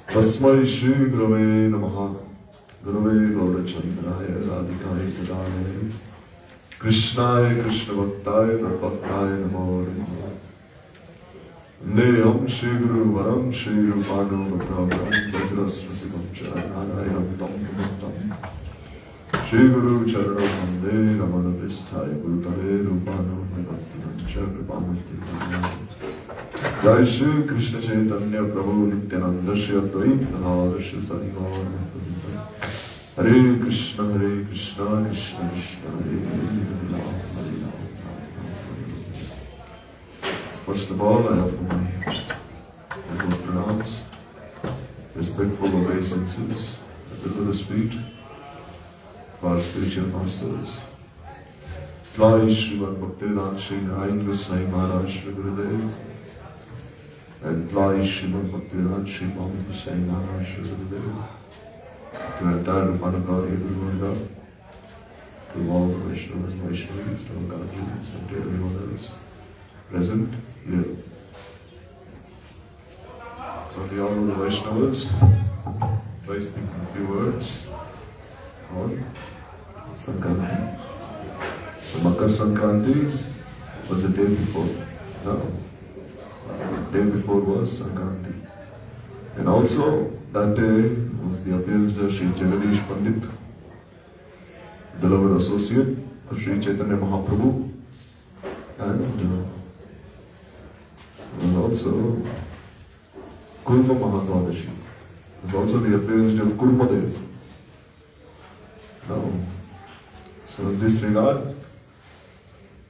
Tasmai Shri Gurave Namaha Gurave Gaurachandraya Radhikaya Tadane Krishnaya Krishna Bhaktaya Tadbhaktaya Namo Neham Shri Guru Varam Shri Rupano Bhakravam Vajrasvasikam Charanayam Tam Pramantam Shri Guru Charanam Vande Ramana Visthaya Gurutare Rupano Bhaktinam Chakripamurti Jai Shri Krishna Chaitanya Prabhu Nityananda Shri Advaita Gadadhar Shri Sarivaram Hare Krishna Krishna Krishna Hare Hare Hare Rama. First of all, I offer my pronouns, respectful obeisances at the Buddha's feet for our spiritual masters. Tlai Srimad Bhaktivedanta Shri Giri Maharaj Shri Gurudev and Tlai Srimad Bhaktivedanta Shri Maharaj Shri Gurudev, to the entire Rupanakari Guru, to all the Vaishnavas and Vaishnavis, to all Gajis and to everyone else present here. So the honorable Vaishnavas, try speaking a few words on Sankranti. So Makar Sankranti was the day before. No, the day before was Sankranti. And also that day was the appearance of Sri Jagadish Pandit, beloved associate of Sri Chaitanya Mahaprabhu, and also Kurma Mahadvadashi. There's also the appearance of Kurmadev. Now, so in this regard,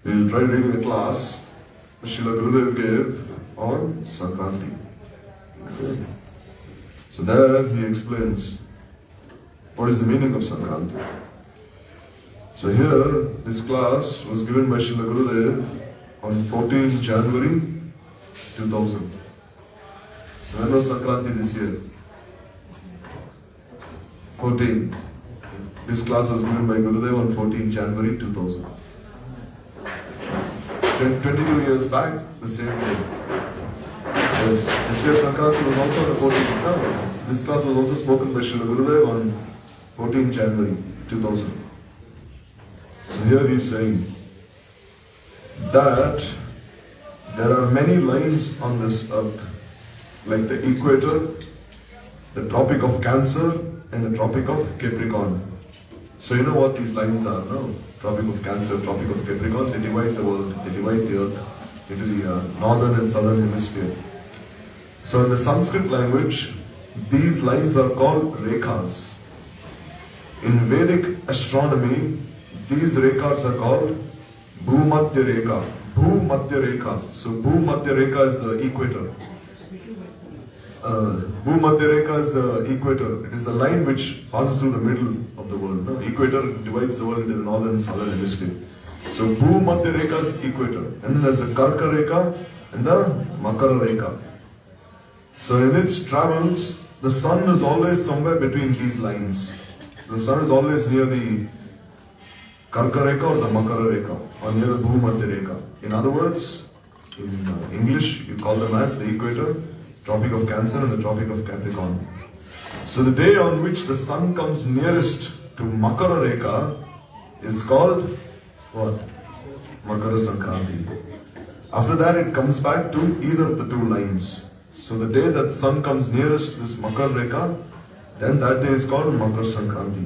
we will try reading a class that Srila Gurudev gave on Sankranti. Okay. So there he explains what is the meaning of Sankranti. So here, this class was given by Srila Gurudev on 14 January 2000. So when was Sankranti this year? 14. This class was given by Gurudev on 14 January 2000. 22 years back, the same day. Yes, this year Sankranti was also on the 14th. No, so this class was also spoken by Srila Gurudev on 14 January 2000. So here he is saying that there are many lines on this earth, like the Equator, the Tropic of Cancer, and the Tropic of Capricorn. So you know what these lines are, no? Tropic of Cancer, Tropic of Capricorn, they divide the world, they divide the earth into the northern and southern hemisphere. So in the Sanskrit language, these lines are called rekhas. In Vedic astronomy, these rekhas are called Bhumadhya Rekha. Bhumadhya Rekha. So Bhumadhya Rekha is the equator. Bhumadhya Rekha is the equator. It is the line which passes through the middle of the world. No? Equator divides the world into the northern and southern hemisphere. So Bhumadhya Rekha is equator. And then there's the Karka Rekha and the Makara Rekha. So in its travels, the sun is always somewhere between these lines. The sun is always near the Karka Rekha or the Makara Rekha, or near the Bhumadhya Rekha. In other words, in English, you call them as the Equator, Tropic of Cancer and the Tropic of Capricorn. So the day on which the sun comes nearest to Makara Rekha is called what? Makara Sankranti. After that it comes back to either of the two lines. So the day that sun comes nearest this Makara Rekha, then that day is called Makar Sankranti.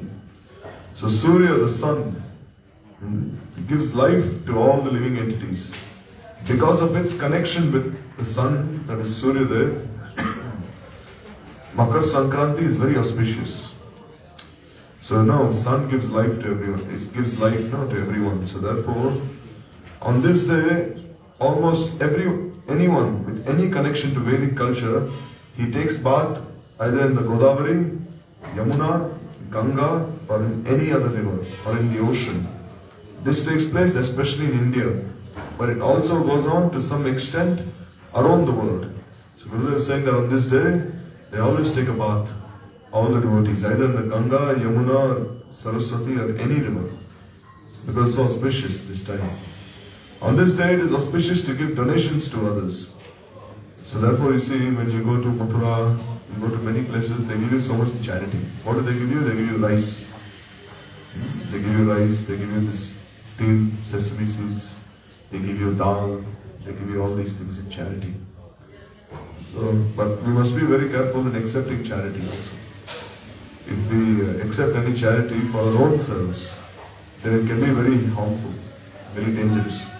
So Surya, the sun, gives life to all the living entities. Because of its connection with the sun, that is Surya Dev, Makar Sankranti is very auspicious. So now sun gives life to everyone. It gives life now to everyone. So therefore, on this day, almost anyone with any connection to Vedic culture, he takes bath either in the Godavari, Yamuna, Ganga, or in any other river, or in the ocean. This takes place especially in India, but it also goes on to some extent around the world. So Gurudev is saying that on this day, they always take a bath, all the devotees, either in the Ganga, Yamuna, or Saraswati, or any river, because it's so auspicious this time. On this day, it is auspicious to give donations to others. So therefore you see, when you go to Mathura, you go to many places, they give you so much in charity. What do they give you? They give you rice. They give you rice, they give you this til, sesame seeds, they give you dal, they give you all these things in charity. So, but we must be very careful in accepting charity also. If we accept any charity for our own selves, then it can be very harmful, very dangerous.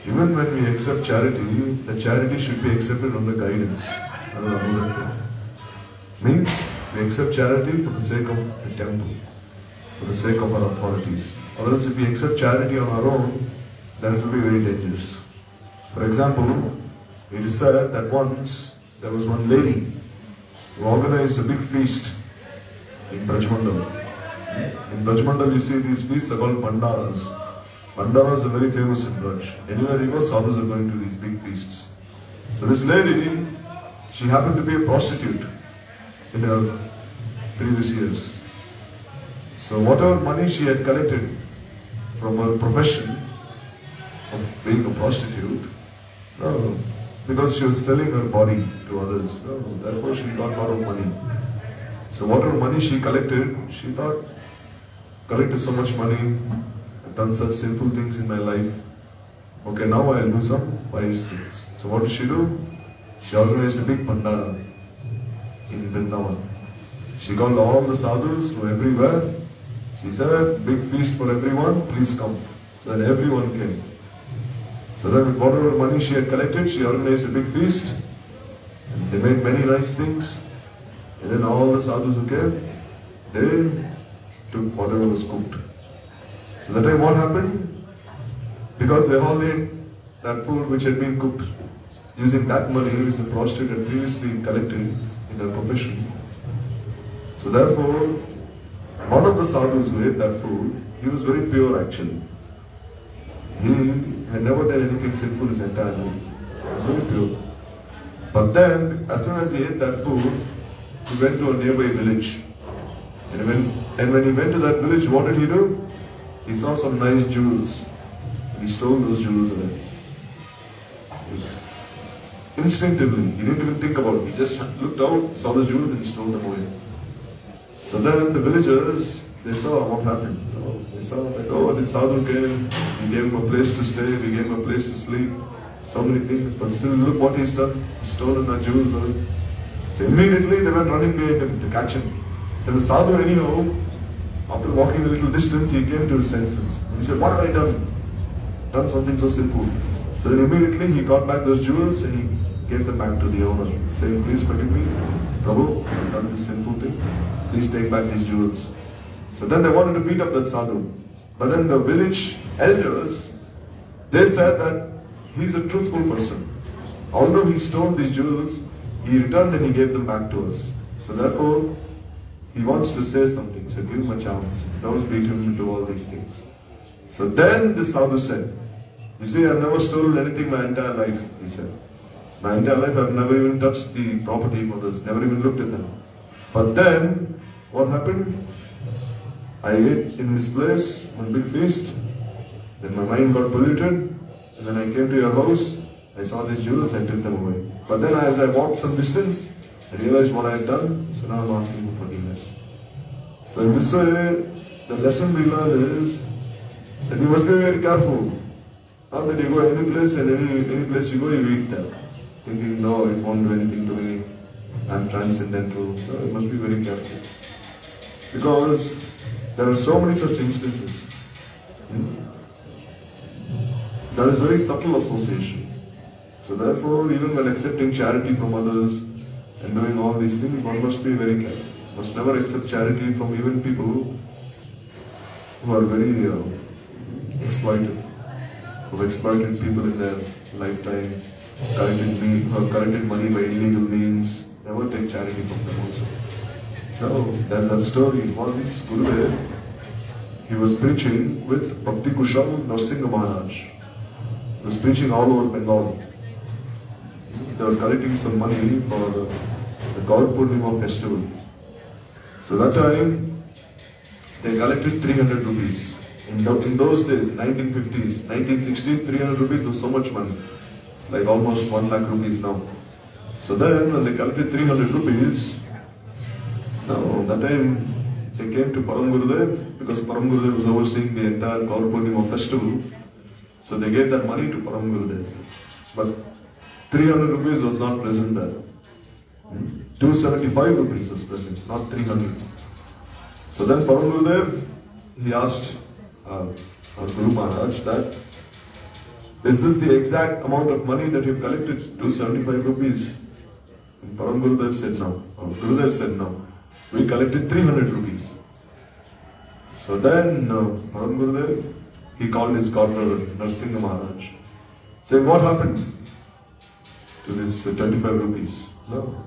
Even when we accept charity, the charity should be accepted under guidance. Another thing. Means we accept charity for the sake of the temple, for the sake of our authorities. Or else if we accept charity on our own, then it will be very dangerous. For example, it is said that once there was one lady who organized a big feast in Brajmandal. In Brajmandal you see these feasts are called Bhandaras. Bhandaras are very famous in Braj. Anywhere you go, sadhus are going to these big feasts. So this lady, she happened to be a prostitute in her previous years. So whatever money she had collected from her profession of being a prostitute, because she was selling her body to others, therefore she got a lot of money. So whatever money she collected, she thought, collected so much money, I've done such sinful things in my life, okay, now I'll do some pious things. So what did she do? She organized a big Bhandara in Vrindavan. She called all the sadhus from everywhere. She said, big feast for everyone, please come. So that everyone came. So then with whatever money she had collected, she organized a big feast. And they made many nice things. And then all the sadhus who came, they took whatever was cooked. So that time what happened? Because they all ate that food which had been cooked, using that money which the prostitute had previously collected in her profession. So therefore, one of the sadhus who ate that food, he was very pure actually. He had never done anything sinful his entire life. He was very pure. But then, as soon as he ate that food, he went to a nearby village. And when he went to that village, what did he do? He saw some nice jewels. And he stole those jewels away. Instinctively, he didn't even think about it. He just looked out, saw the jewels and he stole them away. So then the villagers, they saw what happened. They saw that, oh, this sadhu came, we gave him a place to stay, we gave him a place to sleep, so many things, but still look what he's done, he's stolen our jewels away. So immediately they went running behind him to catch him. Then the sadhu anyhow, after walking a little distance, he came to his senses. And he said, what have I done? Done something so sinful. So then immediately he got back those jewels and he gave them back to the owner, saying, please forgive me, Prabhu, I've done this sinful thing. Please take back these jewels. So then they wanted to beat up that sadhu. But then the village elders, they said that he's a truthful person. Although he stole these jewels, he returned and he gave them back to us. So therefore, he wants to say something. So give him a chance. Don't beat him into all these things. So then the sadhu said, you see, I've never stolen anything my entire life, he said. My entire life I've never even touched the property of others, never even looked at them. But then, what happened? I ate in this place, one big feast, then my mind got polluted, and then I came to your house, I saw these jewels, I took them away. But then as I walked some distance, I realized what I had done, so now I'm asking for forgiveness. So in this way, the lesson we learn is that you must be very careful. Not that you go any place and any place you go, you eat there. Thinking, no, it won't do anything to me, I'm transcendental. No, you must be very careful. Because there are so many such instances. There is very subtle association. So therefore, even when accepting charity from others and doing all these things, one must be very careful. Must never accept charity from even people who are very exploitive, who have exploited people in their lifetime, collected money by illegal means. Never take charity from them also. So, there's that story. Once Gurudev, he was preaching with Bhakti Kushal Sri Maharaj. He was preaching all over Bengal. They were collecting some money for the Gaur Purnima festival. So that time, they collected 300 rupees. In those days, 1950s, 1960s, 300 rupees was so much money. It's like almost 1 lakh rupees now. So then when they collected 300 rupees, now that time they came to Param Gurudev because Param Gurudev was overseeing the entire Gaur Purnima festival. So they gave that money to Param Gurudev. But 300 rupees was not present there. 275 rupees was present, not 300. So then Param Gurudev, he asked Guru Maharaj that, is this the exact amount of money that you've collected, 275 rupees? And Param Gurudev said no. Gurudev said no. We collected 300 rupees. So then Param Gurudev, he called his godbrother, Sritakanda Maharaj, saying, what happened to this 25 rupees? No.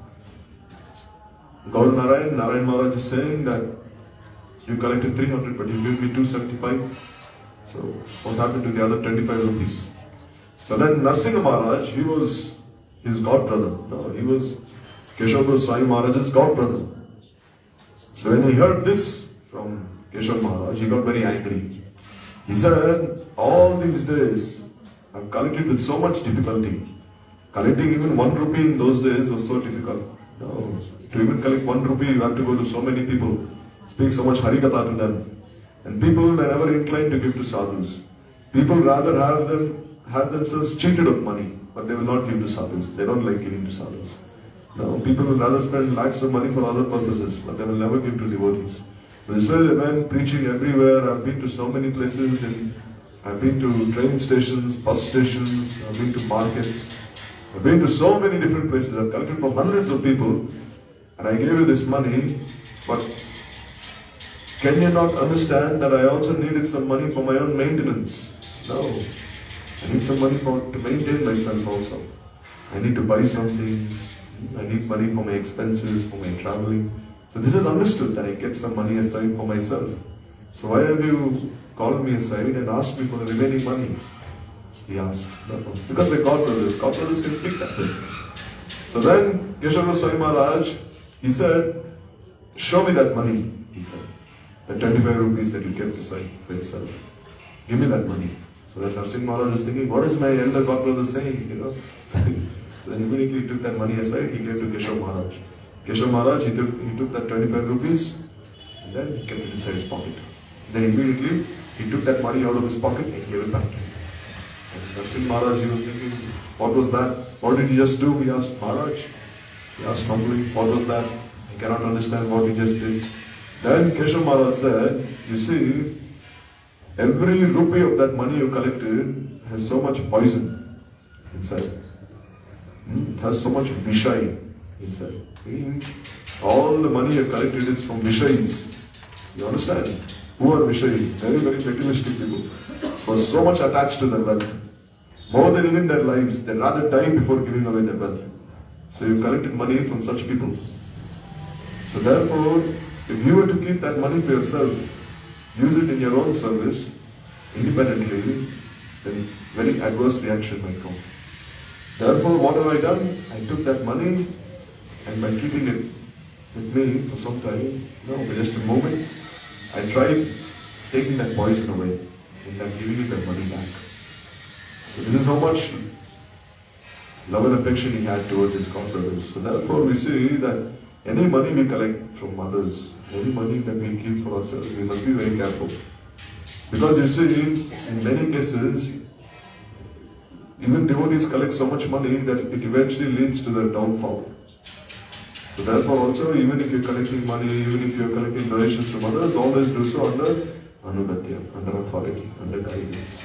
Gaur Narayan Maharaj is saying that you collected 300 but you gave me 275. So what happened to the other 25 rupees? So then Narasimha Maharaj, he was his godbrother. No, he was Keshav Goswami Maharaj's godbrother. So when he heard this from Keshav Maharaj, he got very angry. He said, all these days I've collected with so much difficulty. Collecting even 1 rupee in those days was so difficult. No, to even collect 1 rupee, you have to go to so many people, speak so much Harikatha to them. And people, they're never inclined to give to sadhus. People rather have themselves cheated of money, but they will not give to sadhus. They don't like giving to sadhus. No, people will rather spend lakhs of money for other purposes, but they will never give to devotees. So this way they went preaching everywhere. I've been to so many places, and I've been to train stations, bus stations, I've been to markets. I've been to so many different places. I've collected from hundreds of people, and I gave you this money, but can you not understand that I also needed some money for my own maintenance? No. I need some money to maintain myself also. I need to buy some things. I need money for my expenses, for my traveling. So this is understood that I kept some money aside for myself. So why have you called me aside and asked me for the remaining money? He asked. No. Because they're godbrothers. Godbrothers can speak that way. So then Keshav Goswami Maharaj, he said, show me that money, he said. The 25 rupees that you kept aside for yourself. Give me that money. So then Narasimha Maharaj was thinking, what is my elder godbrother saying? So then immediately he took that money aside, he gave to Keshav Maharaj. Keshav Maharaj, he took that 25 rupees and then he kept it inside his pocket. Then immediately he took that money out of his pocket and gave it back to him. And Narasimha Maharaj, he was thinking, what was that? What did he just do? He asked Maharaj. He asked humbly, what was that? I cannot understand what he just did. Then Keshav Maharaj said, you see, every rupee of that money you collected has so much poison inside. It has so much vishai inside. Means all the money you collected is from vishais. You understand? Who are vishais? Very, very materialistic people. Who are so much attached to their wealth. More than even their lives. They'd rather die before giving away their wealth. So you collected money from such people. So therefore, if you were to keep that money for yourself, use it in your own service, independently, then very adverse reaction might come. Therefore, what have I done? I took that money, and by keeping it with me for some time, for just a moment, I tried taking that poison away, and then giving you that money back. So this is how much love and affection he had towards his godbrothers. So therefore, we see that any money we collect from others, any money that we keep for ourselves, we must be very careful. Because you see, in many cases, even devotees collect so much money that it eventually leads to their downfall. So therefore also, even if you're collecting money, even if you're collecting donations from others, always do so under anugatya, under authority, under guidance.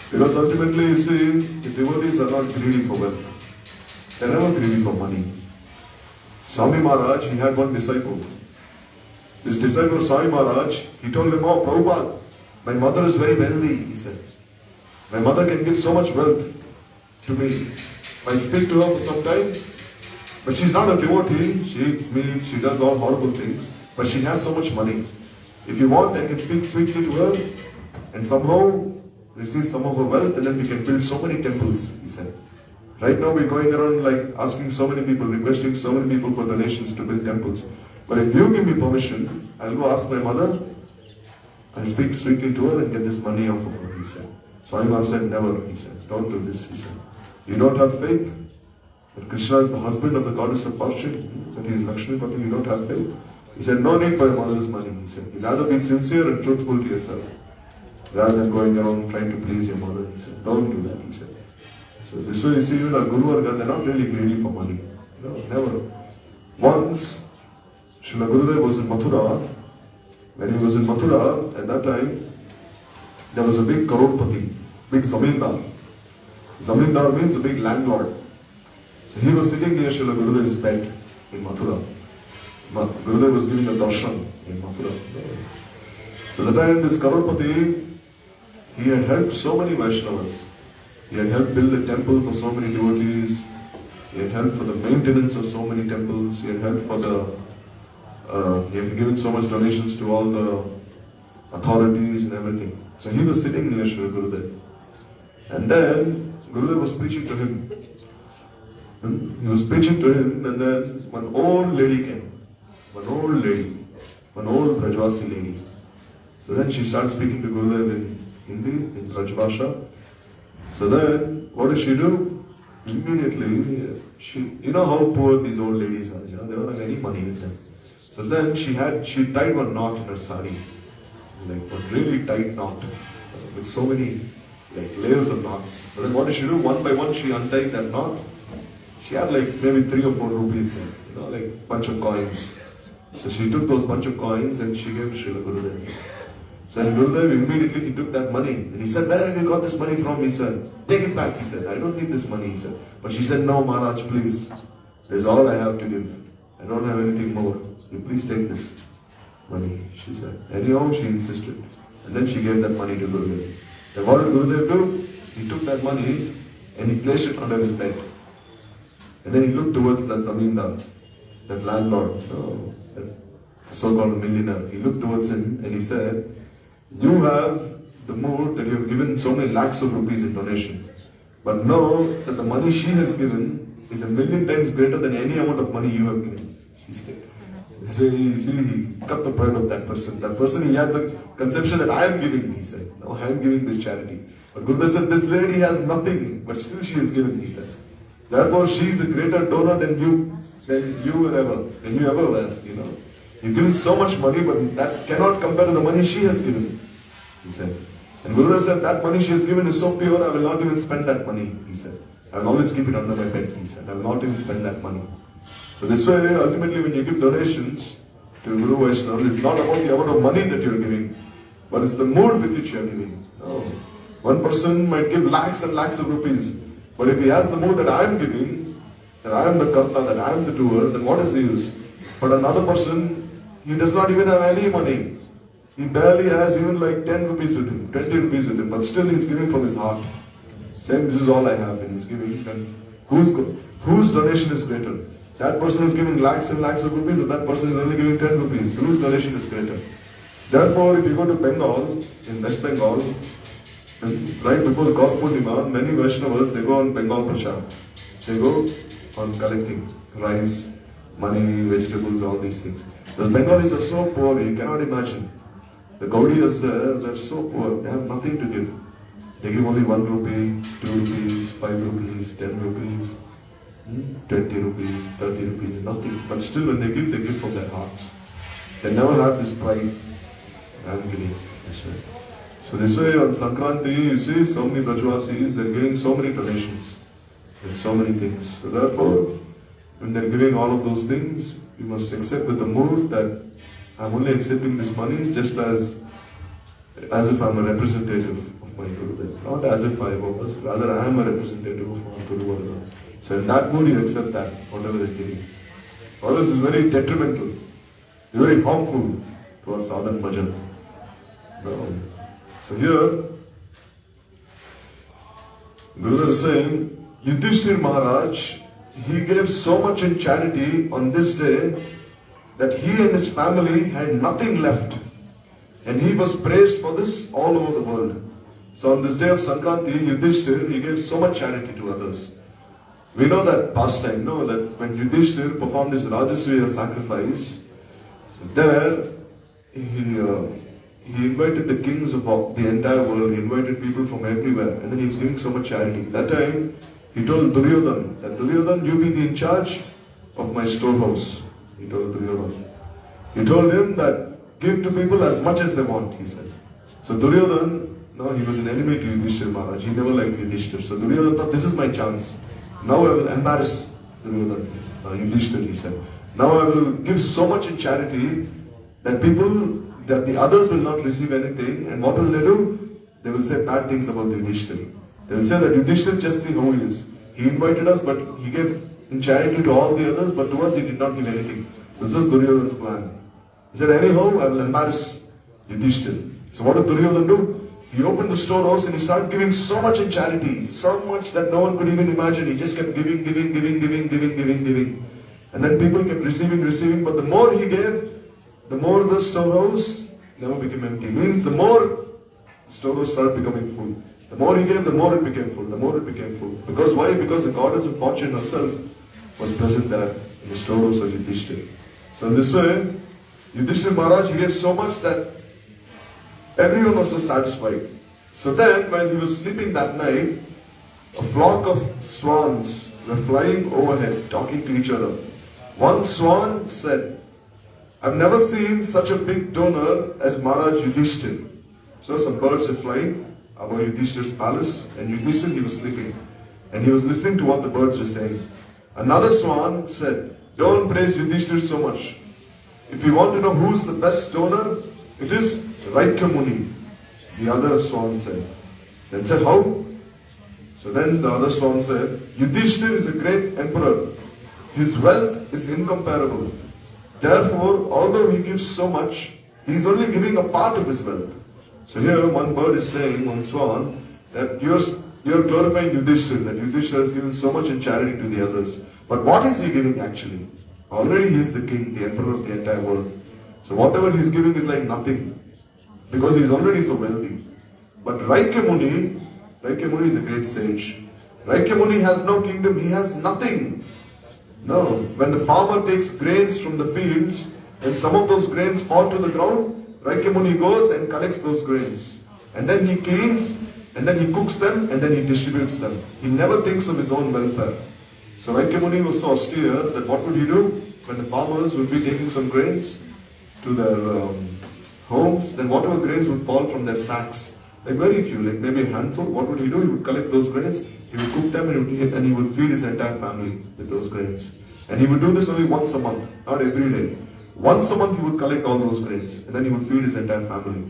Because ultimately, you see, the devotees are not greedy for wealth. They're never greedy for money. Swami Maharaj, he had one disciple. This disciple, Swami Maharaj, he told him, oh, Prabhupada, my mother is very wealthy, he said. My mother can give so much wealth to me. I speak to her for some time, but she's not a devotee. She eats meat, she does all horrible things, but she has so much money. If you want, I can speak sweetly to her and somehow receive some of her wealth, and then we can build so many temples, he said. Right now we're going around like asking so many people, requesting so many people for donations to build temples. But if you give me permission, I'll go ask my mother, I'll speak sweetly to her and get this money off of her, he said. Swami Maharaj said, never, he said. Don't do this, he said. You don't have faith? that Krishna is the husband of the goddess of fortune, that he is Lakshmi Pati, you don't have faith? He said, no need for your mother's money. He said, you rather be sincere and truthful to yourself, rather than going around trying to please your mother. He said, don't do that, he said. So this way you see, our Guru Varga, they're not really greedy for money. No, never. Once, Srila Gurudev was in Mathura. When he was in Mathura, at that time, there was a big Karorpati, big Zamindar. Zamindar means a big landlord. So he was sitting near Srila Gurudev's bed in Mathura. Gurudev was giving a darshan in Mathura. So at the time this Karorpati, he had helped so many Vaishnavas. He had helped build a temple for so many devotees. He had helped for the maintenance of so many temples. He had helped for he had given so much donations to all the authorities and everything. So he was sitting near Srila Gurudev. And then Gurudev was preaching to him. He was preaching to him, and then one old lady came. One old lady. One old Brajvasi lady. So then she started speaking to Gurudev in Hindi, in Brajbhasha. So then, what did she do? Immediately, you know how poor these old ladies are, they don't have any money with them. So then she tied one knot in her sari, like a really tight knot, with so many layers of knots. So then what did she do? One by one she untied that knot. She had maybe 3 or 4 rupees there, like bunch of coins. So she took those bunch of coins and she gave to Srila Gurudev. So Gurudev immediately he took that money and he said, where have you got this money from? He said, take it back. He said, I don't need this money. He said, but she said, no Maharaj, please. This is all I have to give. I don't have anything more. You please take this money, she said. Anyhow, she insisted. And then she gave that money to Gurudev. Then what did Gurudev do? He took that money and he placed it under his bed. And then he looked towards that Zamindar, that landlord, that so-called millionaire. He looked towards him and he said, you have the mood that you have given so many lakhs of rupees in donation. But know that the money she has given is 1,000,000 times greater than any amount of money you have given. He said. So he cut the pride of that person. That person, he had the conception that I am giving, he said. No, I am giving this charity. But Gurudev said, this lady has nothing, but still she is given, he said. Therefore, she is a greater donor than you ever were, You've given so much money, but that cannot compare to the money she has given, he said. And Gurudev said, that money she has given is so pure, I will not even spend that money, he said. I will always keep it under my bed, he said. I will not even spend that money. So this way, ultimately, when you give donations to Guru Vaishnava, it's not about the amount of money that you're giving, but it's the mood with which you're giving. No. One person might give lakhs and lakhs of rupees, but if he has the mood that I am giving, that I am the karta, that I am the doer, then what is the use? But another person, he does not even have any money. He barely has even 10 rupees with him, 20 rupees with him, but still he's giving from his heart. Saying, this is all I have, and he's giving. Then whose donation is greater? That person is giving lakhs and lakhs of rupees, or that person is only giving 10 rupees. Whose donation is greater? Therefore, if you go to Bengal, in West Bengal, right before the God Purnima, many Vaishnavas, they go on Bengal Prashad. They go on collecting rice, money, vegetables, all these things. The Bengalis are so poor, you cannot imagine. The Gaudiyas there, they're so poor, they have nothing to give. They give only 1 rupee, 2 rupees, 5 rupees, 10 rupees, 20 rupees, 30 rupees, nothing. But still when they give from their hearts. They never have this pride. I'm giving this way. So this way on Sankranti, you see so many Brajvasis, they're giving so many donations and so many things. So therefore, when they're giving all of those things, you must accept with the mood that I'm only accepting this money just as if I'm a representative of my Guru. Not as if I was, rather I am a representative of my Guru. So in that mood you accept that, whatever they're giving. Or else is very detrimental, very harmful to our sadhana bhajan. So here, Gurudev is saying, Yudhishthir Maharaj, he gave so much in charity on this day that he and his family had nothing left. And he was praised for this all over the world. So on this day of Sankranti, Yudhishthir, he gave so much charity to others. We know that pastime, that when Yudhishthir performed his Rajasuriya sacrifice, there he invited the kings of the entire world, he invited people from everywhere, and then he was giving so much charity. That time, He told Duryodhan that Duryodhan, you be the in charge of my storehouse. He told Duryodhan. He told him that give to people as much as they want, he said. So Duryodhan, no, he was an enemy to Yudhishthira Maharaj. He never liked Yudhishthira. So Duryodhan thought, this is my chance. Now I will embarrass Duryodhan, Yudhishthira, he said. Now I will give so much in charity that the others will not receive anything. And what will they do? They will say bad things about Yudhishthira. They will say that Yudhishthira, just see how he is. He invited us, but he gave in charity to all the others, but to us he did not give anything. So this was Duryodhan's plan. He said, anyhow, I will embarrass Yudhishthira. So what did Duryodhan do? He opened the storehouse and he started giving so much in charity, so much that no one could even imagine. He just kept giving. And then people kept receiving, but the more he gave, the more the storehouse never became empty. Means the more storehouse started becoming full. The more he gave, the more it became full, Because why? Because the goddess of fortune herself was present there in the storehouse of Yudhishthira. So in this way, Yudhishthira Maharaj, he gave so much that everyone was so satisfied. So then, when he was sleeping that night, a flock of swans were flying overhead, talking to each other. One swan said, I've never seen such a big donor as Maharaj Yudhishthira. So some birds were flying above Yudhishthira's palace, and Yudhishthira, he was sleeping. And he was listening to what the birds were saying. Another swan said, don't praise Yudhishthira so much. If you want to know who's the best donor, it is Raikya Muni. The other swan said. Then said, how? So then the other swan said, Yudhishthira is a great emperor. His wealth is incomparable. Therefore, although he gives so much, he is only giving a part of his wealth. So here one bird is saying, one swan, that you're glorifying Yudhishthira, that Yudhishthira has given so much in charity to the others. But what is he giving actually? Already he is the king, the emperor of the entire world. So whatever he is giving is like nothing, because he is already so wealthy. But Raikya Muni is a great sage. Raikya Muni has no kingdom, he has nothing. No, when the farmer takes grains from the fields, and some of those grains fall to the ground, Raikya Muni goes and collects those grains. And then he cleans, and then he cooks them, and then he distributes them. He never thinks of his own welfare. So Raikya Muni was so austere that what would he do? When the farmers would be taking some grains to their homes, then whatever grains would fall from their sacks, like very few, like maybe a handful, what would he do? He would collect those grains, he would cook them, and he would feed his entire family with those grains. And he would do this only once a month, not every day. Once a month he would collect all those grains, and then he would feed his entire family.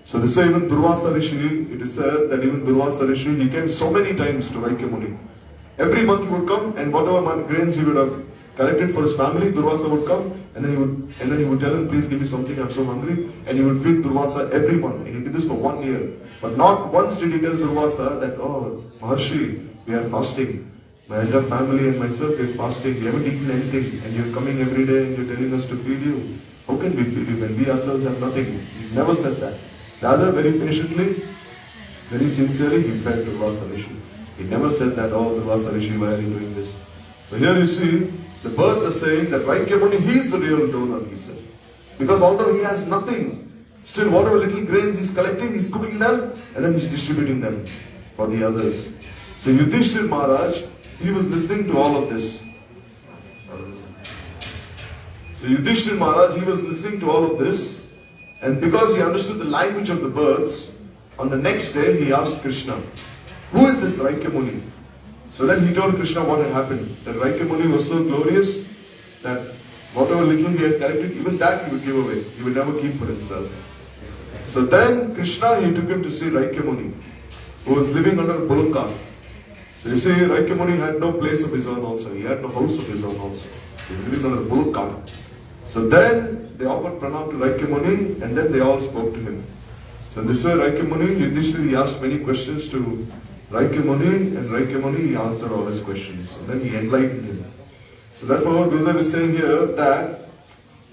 So this way even Durvasa Rishi, it is said that even Durvasa Rishi, he came so many times to Raikya Muni. Every month he would come, and whatever grains he would have collected for his family, Durvasa would come, and then he would tell him, please give me something, I'm so hungry. And he would feed Durvasa every month, and he did this for 1 year. But not once did he tell Durvasa that, oh, Maharshi, we are fasting. My entire family and myself, we are fasting. We haven't eaten anything, and you're coming every day and you're telling us to feed you. How can we feed you when we ourselves have nothing? He never said that. Rather, very patiently, very sincerely, he fed Durvasa Rishi. He never said that, oh, Durvasa Rishi, why are you doing this? So here you see, the birds are saying that Raikya Muni, he is the real donor, he said. Because although he has nothing, still whatever little grains he's collecting, he's cooking them, and then he's distributing them for the others. So Yudhishthira Maharaj, he was listening to all of this. So Yudhishthira Maharaj, he was listening to all of this, and because he understood the language of the birds, on the next day he asked Krishna, who is this Raikya Muni? So then he told Krishna what had happened. That Raikya Muni was so glorious that whatever little he had collected, even that he would give away. He would never keep for himself. So then Krishna, he took him to see Raikya Muni, who was living under a bullock cart. So you see, Raikya Muni had no place of his own also. He had no house of his own also. He was living under a bullock cart. So then they offered pranam to Raikya Muni, and then they all spoke to him. So in this way, Raikya Muni, Yudhishthira, he asked many questions to Raikya Muni, and Raikya Muni, he answered all his questions. And then he enlightened him. So therefore, Gurudev is saying here that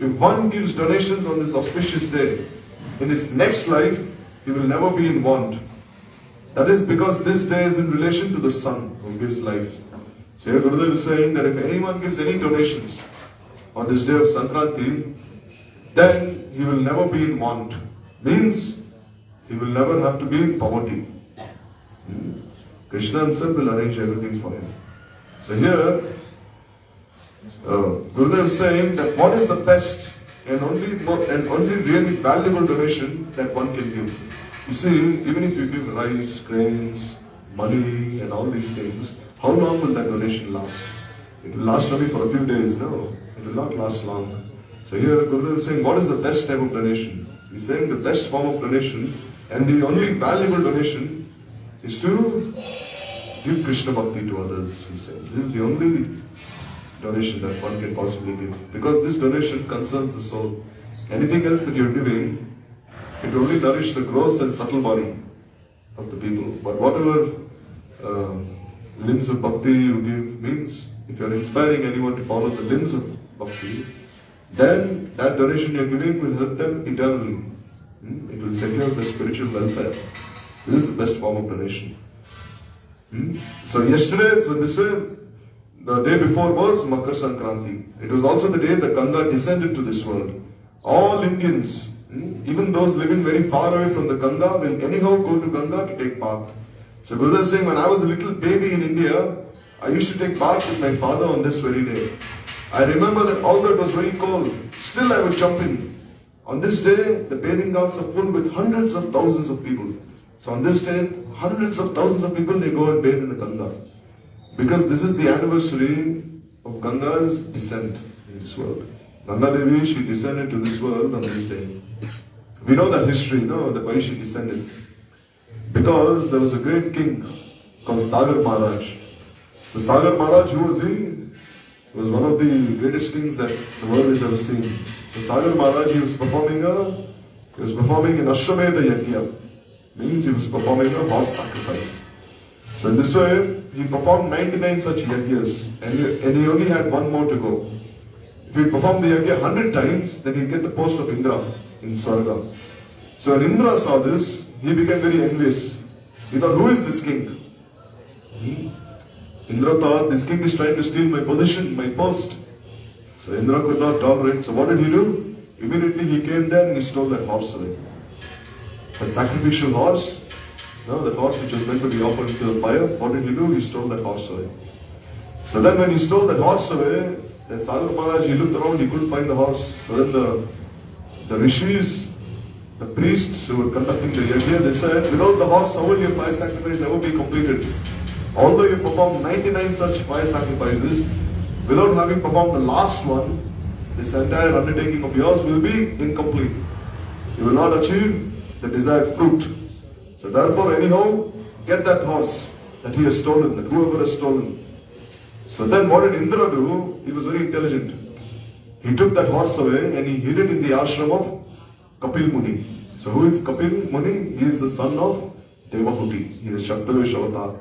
if one gives donations on this auspicious day, in his next life, he will never be in want. That is because this day is in relation to the sun who gives life. So here Gurudev is saying that if anyone gives any donations on this day of Sankranti, then he will never be in want. Means, he will never have to be in poverty. Krishna himself will arrange everything for him. So here, Gurudev is saying that what is the best and only really valuable donation that one can give. You see, even if you give rice, grains, money and all these things, how long will that donation last? It will last only for a few days, no? It will not last long. So here Gurudev is saying, what is the best type of donation? He's saying the best form of donation and the only valuable donation is to give Krishna Bhakti to others. He's saying this is the only donation that one can possibly give. Because this donation concerns the soul. Anything else that you're giving, it will only nourish the gross and subtle body of the people. But whatever limbs of bhakti you give means, if you're inspiring anyone to follow the limbs of bhakti, then that donation you're giving will help them eternally. It will secure their spiritual welfare. This is the best form of donation. So yesterday, this way, the day before was Makar Sankranti. It was also the day the Ganga descended to this world. All Indians, even those living very far away from the Ganga, will anyhow go to Ganga to take bath. So Gurudev is saying, when I was a little baby in India, I used to take bath with my father on this very day. I remember that although it was very cold, still I would jump in. On this day, the bathing ghats are full with hundreds of thousands of people. So on this day, hundreds of thousands of people, they go and bathe in the Ganga. Because this is the anniversary of Ganga's descent in this world. Ganga Devi, she descended to this world on this day. We know that history, that why she descended. Because there was a great king called Sagar Maharaj. So Sagar Maharaj, who was he? He was one of the greatest kings that the world has ever seen. So Sagar Maharaj, he was performing an Ashwamedha Yajna. Means he was performing a horse sacrifice. So in this way, he performed 99 such yajnas and he only had one more to go. If he performed the yajna 100 times, then he'd get the post of Indra in Swarga. So when Indra saw this, he became very envious. He thought, who is this king? Indra thought, this king is trying to steal my position, my post. So Indra could not tolerate. So what did he do? Immediately he came there and he stole that horse away. That sacrificial horse, that horse which was meant to be offered to the fire, what did he do? He stole that horse away. So then when he stole that horse away, then Sagar Maharaj, he looked around, he couldn't find the horse. So then the rishis, the priests who were conducting the yajna, they said, without the horse, how will your fire sacrifice ever be completed? Although you performed 99 such fire sacrifices, without having performed the last one, this entire undertaking of yours will be incomplete. You will not achieve the desired fruit. So therefore, anyhow, get that horse that he has stolen, that whoever has stolen. So then what did Indra do? He was very intelligent. He took that horse away and he hid it in the ashram of Kapil Muni. So who is Kapil Muni? He is the son of Devahuti. He is a Shaktavesh avatar.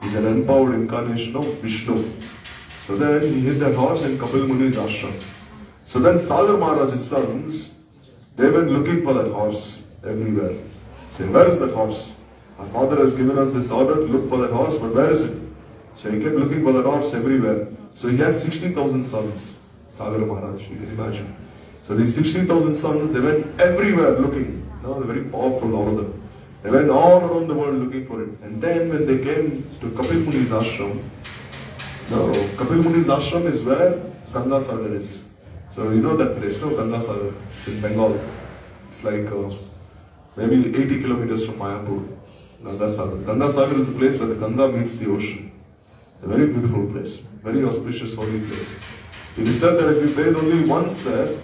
He is an empowered incarnation of Vishnu. So then he hid that horse in Kapil Muni's ashram. So then Sagar Maharaj's sons, they went looking for that horse everywhere. Saying, where is that horse? Our father has given us this order to look for that horse, but where is it? So he kept looking for that horse everywhere. So he had 60,000 sons, Sagar Maharaj, you can imagine. So these 60,000 sons, they went everywhere looking. They're very powerful, all of them. They went all around the world looking for it. And then when they came to Kapil Muni's ashram, Kapil Muni's ashram is where Ganga Sagar is. So you know that place, Ganga Sagar. It's in Bengal. It's like maybe 80 kilometers from Mayapur, Ganga Sagar. Ganga Sagar is the place where the Ganga meets the ocean. A very beautiful place, very auspicious, holy place. It is said that if you bathe only once there,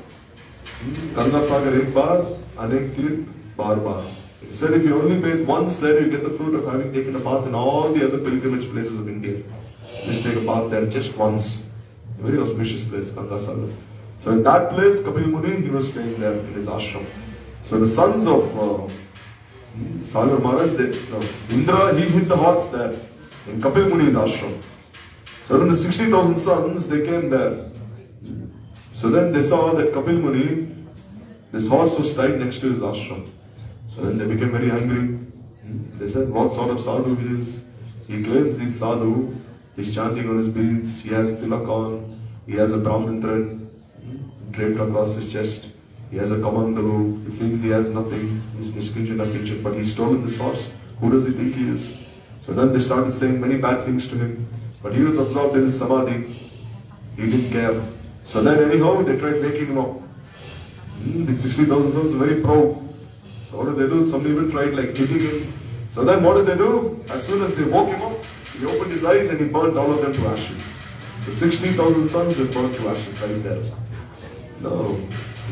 Ganga Sagar ek bar, anek tirth bar bar. It is said if you only bathe once there, you get the fruit of having taken a bath in all the other pilgrimage places of India. Just take a bath there just once. A very auspicious place, Ganga Sagar. So in that place, Kapil Muni, he was staying there in his ashram. So the sons of Sagar Maharaj, Indra, he hid the horse there in Kapil Muni's ashram. So then the 60,000 sons, they came there. So then they saw that Kapil Muni, this horse was tied next to his ashram. So then they became very angry. They said, what sort of sadhu he is? He claims he's sadhu, he's chanting on his beads, he has tilak on, he has a Brahmin thread draped across his chest, he has a kamandalu, it seems he has nothing, he's niskinjan akinjan, but he's stolen this horse. Who does he think he is? So So then they started saying many bad things to him. But he was absorbed in his samadhi. He didn't care. So then anyhow, they tried waking him up. The 60,000 sons were very proud. So what did they do? Some even tried like hitting him. So then what did they do? As soon as they woke him up, he opened his eyes and he burned all of them to ashes. The 60,000 sons were burned to ashes right there. No,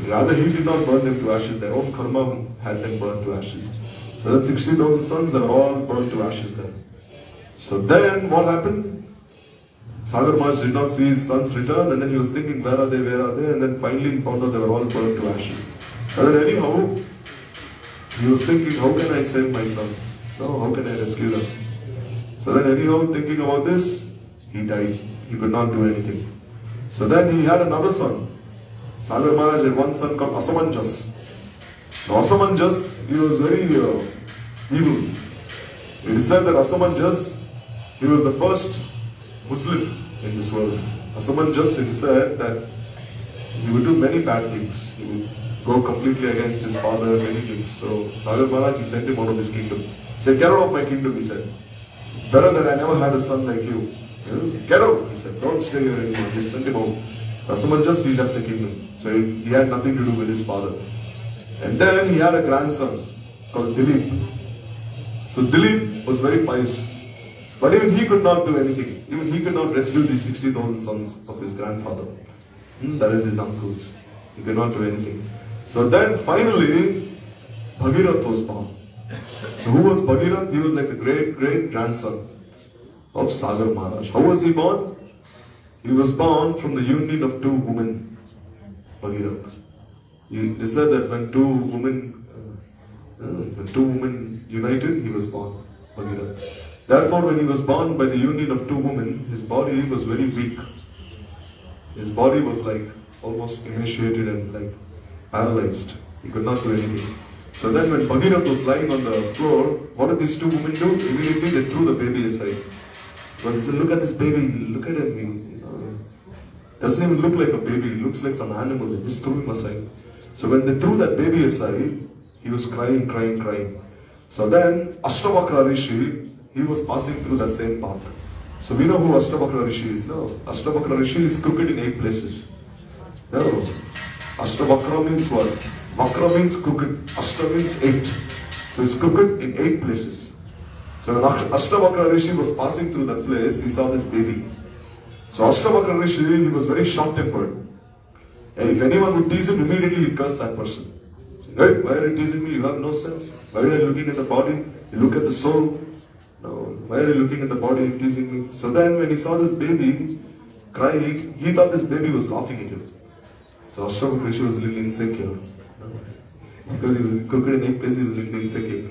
rather he did not burn them to ashes. Their own karma had them burned to ashes. So then 60,000 sons are all burned to ashes there. So then what happened? Sagar Maharaj did not see his sons return, and then he was thinking, where are they, and then finally he found out they were all burned to ashes. And then anyhow, he was thinking, how can I save my sons? No, how can I rescue them? So then anyhow, thinking about this, he died. He could not do anything. So then he had another son. Sagar Maharaj had one son called Asamanjas. Now Asamanjas, he was very evil. It is said that Asamanjas, he was the first Muslim in this world. Asamanjas, it is said that he would do many bad things. He would go completely against his father, many things. So Sagar Maharaj, he sent him out of his kingdom. He said, get out of my kingdom, he said. Better that I never had a son like you. Get out, he said. Don't stay here anymore. Just sent him out. Asamanjas, he left the kingdom. So he had nothing to do with his father. And then he had a grandson called Dilip. So Dilip was very pious. But even he could not do anything. Even he could not rescue these 60,000 sons of his grandfather. That is his uncles. He could not do anything. So then finally, Bhagirath was born. So who was Bhagirath? He was like the great grandson of Sagar Maharaj. How was he born? He was born from the union of two women. Bhagirath. They said that when two women united, he was born. Bhagirath. Therefore, when he was born by the union of two women, his body was very weak. His body was like almost emaciated and like paralyzed. He could not do anything. So then when Bhagirath was lying on the floor, what did these two women do? Immediately they threw the baby aside. Because they said, look at this baby, look at him. Doesn't even look like a baby, he looks like some animal. They just threw him aside. So when they threw that baby aside, he was crying. So then Ashtavakra Rishi, he was passing through that same path. So we know who Ashtavakra Rishi is. No, Ashtavakra Rishi is crooked in 8 places. No, Ashtavakra means what? Vakra means crooked. Ashta means 8. So it's crooked in 8 places. So when Ashtavakra Rishi was passing through that place, he saw this baby. So Ashtavakra Rishi, he was very short-tempered. And if anyone would tease him, immediately he'd curse that person. Hey, why are you teasing me? You have no sense. Why are you looking at the body? You look at the soul. No, why are you looking at the body and teasing me? So then when he saw this baby crying, he thought this baby was laughing at him. So Ashtavakra Rishi was a little insecure. Because he was crooked in 8 places, he was a little insecure.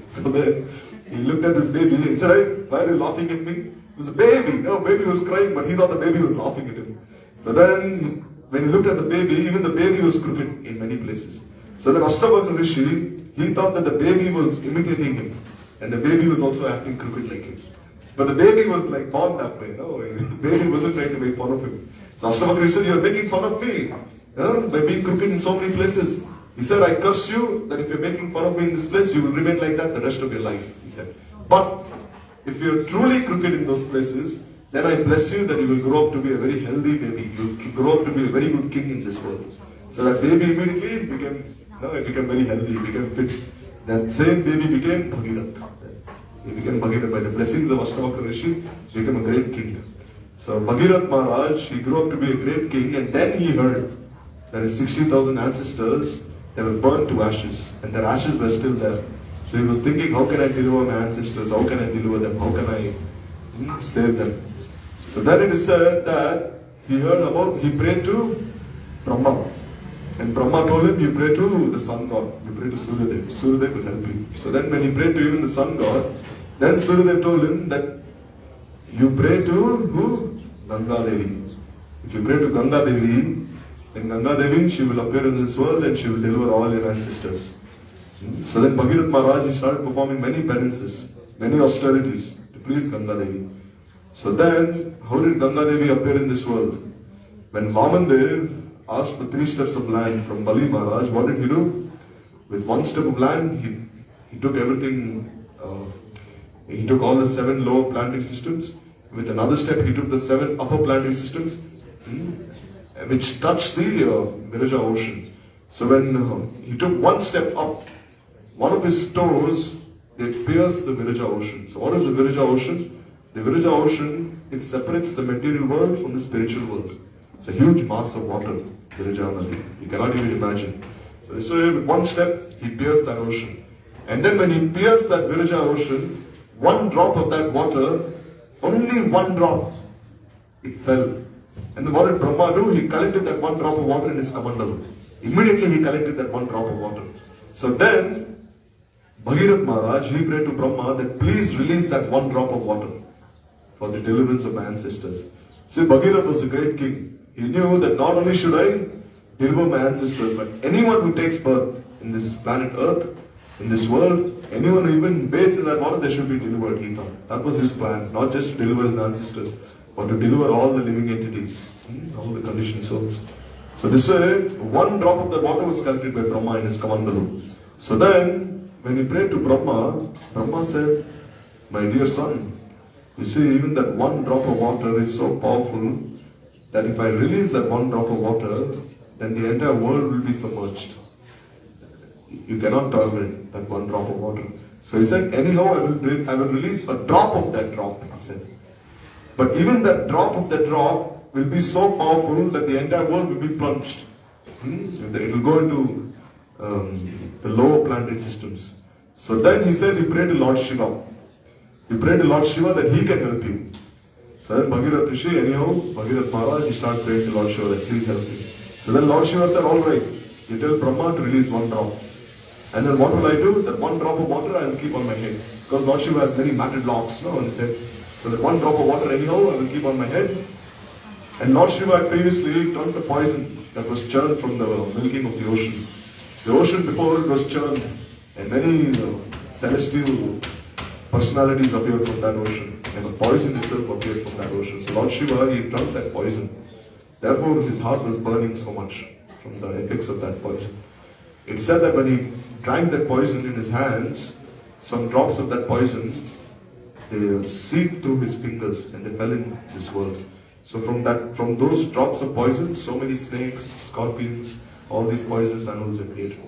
So then he looked at this baby and said, hey, why are you laughing at me? It was a baby. No, baby was crying, but he thought the baby was laughing at him. So then when he looked at the baby, even the baby was crooked in many places. So then Ashtavakra Rishi, he thought that the baby was imitating him. And the baby was also acting crooked like him. But the baby was like born that way. No, the baby wasn't trying to make fun of him. So Ashtavakra Rishi said, you're making fun of me by being crooked in so many places. He said, I curse you that if you're making fun of me in this place, you will remain like that the rest of your life. He said. But if you're truly crooked in those places, then I bless you that you will grow up to be a very healthy baby. You will grow up to be a very good king in this world. So that baby immediately became very healthy, he became fit. That same baby became Bhagirath. He became Bhagirath by the blessings of Ashtavakra Rishi, he became a great king. So Bhagirath Maharaj, he grew up to be a great king, and then he heard that his 60,000 ancestors, they were burnt to ashes, and their ashes were still there. So he was thinking, how can I deliver my ancestors? How can I deliver them? How can I save them? So then it is said that he prayed to Brahma. And Brahma told him, you pray to the sun god, you pray to Suryadev. Suryadev will help you. So then when he prayed to even the sun god, then Suryadev told him that you pray to who? Ganga Devi. If you pray to Ganga Devi, then Ganga Devi, she will appear in this world and she will deliver all your ancestors. So then Bhagirath Maharaj, he started performing many penances, many austerities to please Ganga Devi. So then, how did Ganga Devi appear in this world? When Vamandev asked for 3 steps of land from Bali Maharaj, what did he do? With 1 step of land, he took everything, He took all the 7 lower planetary systems. With another step, he took the 7 upper planetary systems, which touched the Viraja ocean. So when he took one step up, one of his toes, they pierced the Viraja ocean. So what is the Viraja ocean? The Viraja ocean, it separates the material world from the spiritual world. It's a huge mass of water, Viraja Nadi. You cannot even imagine. So with one step, he pierced that ocean. And then when he pierced that Viraja ocean, one drop of that water, only one drop, it fell. And what did Brahma do? He collected that one drop of water in his kamandalu. Immediately he collected that one drop of water. So then, Bhagirath Maharaj, he prayed to Brahma that please release that one drop of water for the deliverance of my ancestors. See, Bhagirath was a great king. He knew that not only should I deliver my ancestors, but anyone who takes birth in this planet Earth, in this world, anyone who even bathes in that water, they should be delivered, he thought. That was his plan, not just to deliver his ancestors, but to deliver all the living entities, all the conditioned souls. So this way, one drop of the water was collected by Brahma in his kamandalu. So then, when he prayed to Brahma, Brahma said, my dear son, you see, even that one drop of water is so powerful that if I release that one drop of water, then the entire world will be submerged. You cannot tolerate that one drop of water. So he said, anyhow, I will release a drop of that drop, he said. But even that drop of that drop will be so powerful that the entire world will be plunged. It will go into the lower planetary systems. So then he said, he prayed to Lord Shiva. He prayed to Lord Shiva that he can help you. So then Bhagirath Rishi, anyhow, Bhagirath Maharaj, he started praying to Lord Shiva that please help me. So then Lord Shiva said, alright, you tell Brahma to release one drop. And then what will I do? That one drop of water I will keep on my head. Because Lord Shiva has many matted locks on his head. So that one drop of water anyhow I will keep on my head. And Lord Shiva had previously turned the poison that was churned from the milking of the ocean. The ocean before it was churned, and many celestial personalities appeared from that ocean. And the poison itself appeared from that ocean. So Lord Shiva, he drank that poison. Therefore his heart was burning so much from the effects of that poison. It said that when he drank that poison in his hands, some drops of that poison, they seeped through his fingers and they fell in this world. So from those drops of poison, so many snakes, scorpions, all these poisonous animals were created.